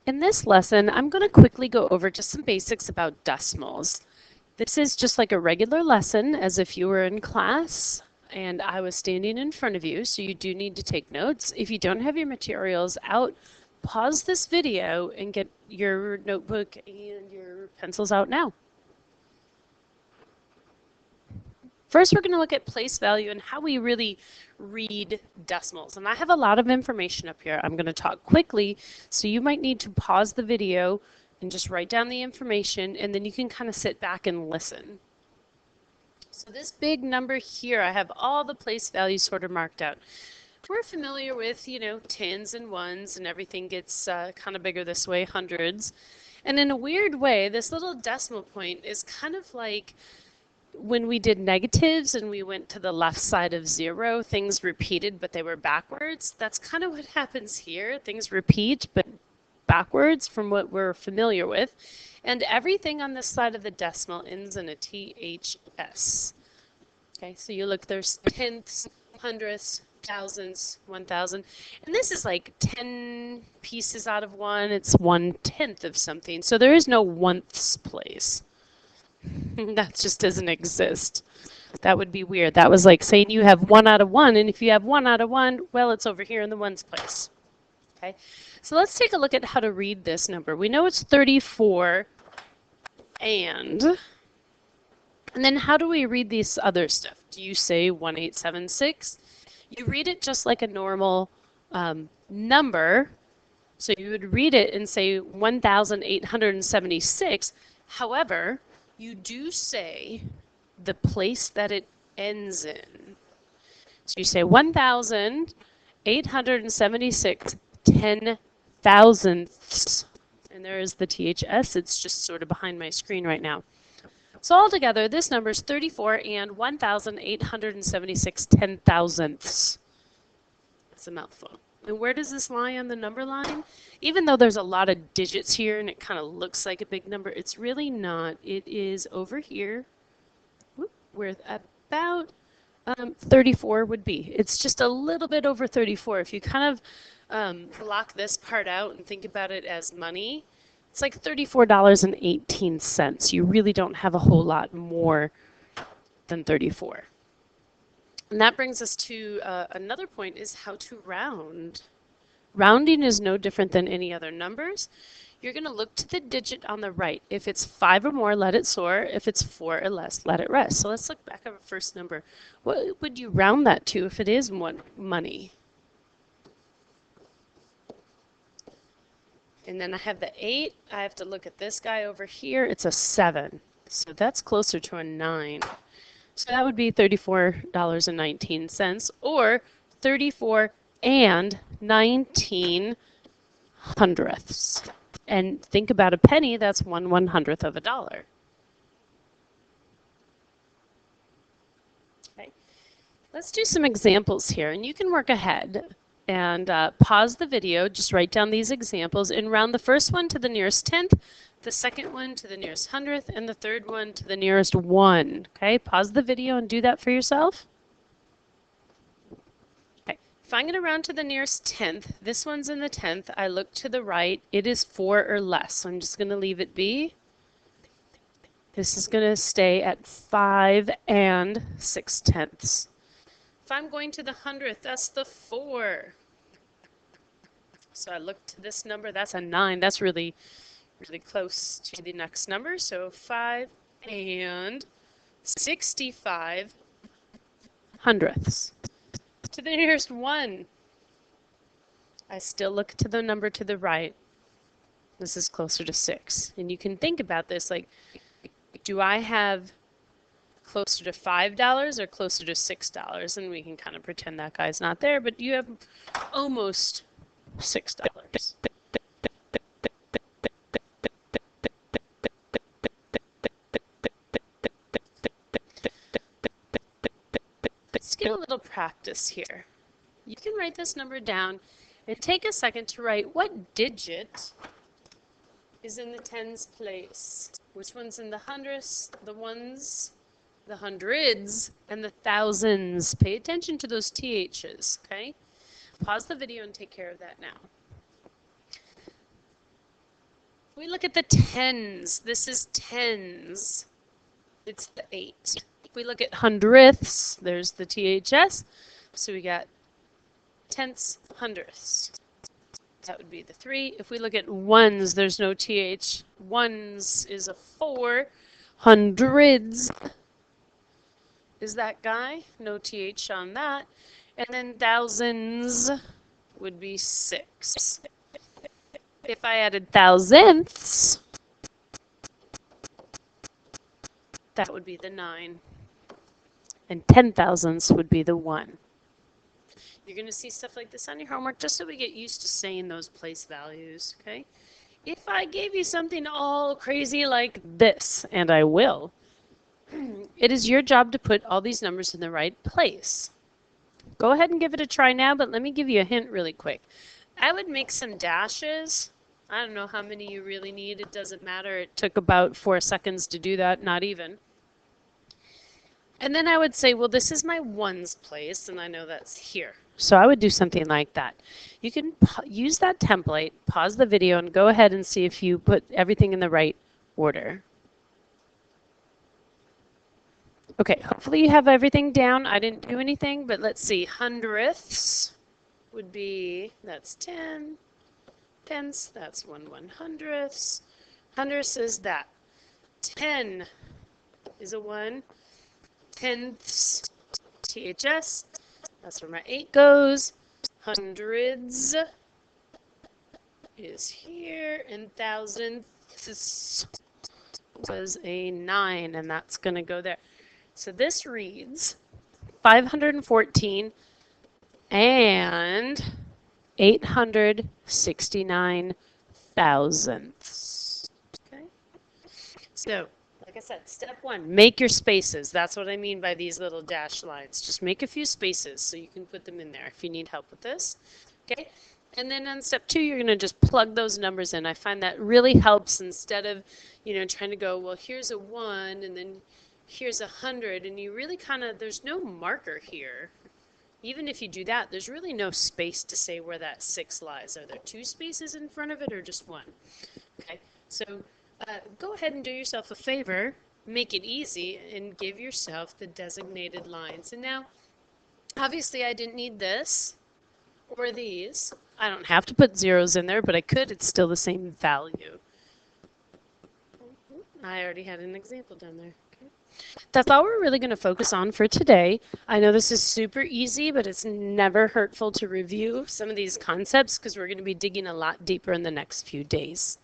In this lesson, I'm going to quickly go over just some basics about decimals. This is just like a regular lesson, as if you were in class and I was standing in front of you, so you do need to take notes. If you don't have your materials out, pause this video and get your notebook and your pencils out now. First, we're going to look at place value and how we really read decimals. And I have a lot of information up here. I'm going to talk quickly, so you might need to pause the video and just write down the information, and then you can kind of sit back and listen. So this big number here, I have all the place values sort of marked out. We're familiar with, you know, tens and ones, and everything gets kind of bigger this way, hundreds. And in a weird way, this little decimal point is kind of like when we did negatives and we went to the left side of zero, things repeated, but they were backwards. That's kind of what happens here. Things repeat, but backwards from what we're familiar with. And everything on this side of the decimal ends in a THS. Okay, so you look, there's tenths, hundredths, thousands, 1,000. And this is like 10 pieces out of one. It's 1/10 of something. So there is no oneths place. That just doesn't exist. That would be weird. That was like saying you have 1 out of 1, and if you have 1 out of 1, well, it's over here in the ones place. Okay, so let's take a look at how to read this number. We know it's 34 and then how do we read this other stuff? Do you say 1876? You read it just like a normal number. So you would read it and say 1876. However, you do say the place that it ends in. So you say 1876 10,000ths. And there is the THS. It's just sort of behind my screen right now. So altogether, this number is 34 and 1876 10,000ths. That's a mouthful. And where does this lie on the number line? Even though there's a lot of digits here and it kind of looks like a big number, it's really not. It is over here, where about 34 would be. It's just a little bit over 34. If you kind of block this part out and think about it as money, it's like $34.18. You really don't have a whole lot more than 34. And that brings us to another point, is how to round. Rounding is no different than any other numbers. You're going to look to the digit on the right. If it's 5 or more, let it soar. If it's 4 or less, let it rest. So let's look back at our first number. What would you round that to if it is money? And then I have the 8. I have to look at this guy over here. It's a 7. So that's closer to a 9. So that would be $34.19, or 34 and 19 hundredths. And think about a penny, that's 1/100th of a dollar. Okay, let's do some examples here, and you can work ahead and pause the video, just write down these examples, and round the first one to the nearest tenth, the second one to the nearest hundredth, and the third one to the nearest one. Okay, pause the video and do that for yourself. Okay, if I'm going to round to the nearest tenth, this one's in the tenth, I look to the right, it is 4 or less, so I'm just going to leave it be. This is going to stay at 5 and 6/10. If I'm going to the hundredth, that's the 4. So I look to this number, that's a 9. That's really close to the next number. So 5 and 65 hundredths. To the nearest 1, I still look to the number to the right. This is closer to 6. And you can think about this like, do I have closer to $5 or closer to $6? And we can kind of pretend that guy's not there, but you have almost $6. Let's get a little practice here. You can write this number down and take a second to write what digit is in the tens place. Which one's in the hundredths, the ones, the hundreds, and the thousands. Pay attention to those THs, okay? Pause the video and take care of that now. We look at the tens. This is tens. It's the 8. If we look at hundredths, there's the THS. So we got tenths, hundredths. That would be the 3. If we look at ones, there's no TH. Ones is a 4. Hundreds is that guy. No TH on that. And then thousands would be 6. If I added thousandths, that would be the 9. And 10,000ths would be the 1. You're going to see stuff like this on your homework just so we get used to saying those place values, okay? If I gave you something all crazy like this, and I will, it is your job to put all these numbers in the right place. Go ahead and give it a try now, but let me give you a hint really quick. I would make some dashes. I don't know how many you really need. It doesn't matter. It took about 4 seconds to do that, not even. And then I would say, well, this is my ones place, and I know that's here. So I would do something like that. You can use that template, pause the video, and go ahead and see if you put everything in the right order. Okay, hopefully you have everything down. I didn't do anything, but let's see. Hundredths would be, that's 10. Tenths, that's 1/100ths. Hundredths is that. 10 is a 1. Tenths, THS. That's where my 8 goes. Hundreds is here. And thousandths was a 9, and that's going to go there. So this reads 514 and 869 thousandths. Okay. So, like I said, step 1, make your spaces. That's what I mean by these little dashed lines. Just make a few spaces so you can put them in there if you need help with this. Okay. And then on step 2, you're going to just plug those numbers in. I find that really helps instead of, trying to go, well, here's a 1 and then here's 100, and you really kind of, there's no marker here. Even if you do that, there's really no space to say where that 6 lies. Are there 2 spaces in front of it or just 1? Okay, so go ahead and do yourself a favor, make it easy, and give yourself the designated lines. And now, obviously I didn't need this or these. I don't have to put zeros in there, but I could. It's still the same value. I already had an example down there. That's all we're really going to focus on for today. I know this is super easy, but it's never hurtful to review some of these concepts because we're going to be digging a lot deeper in the next few days.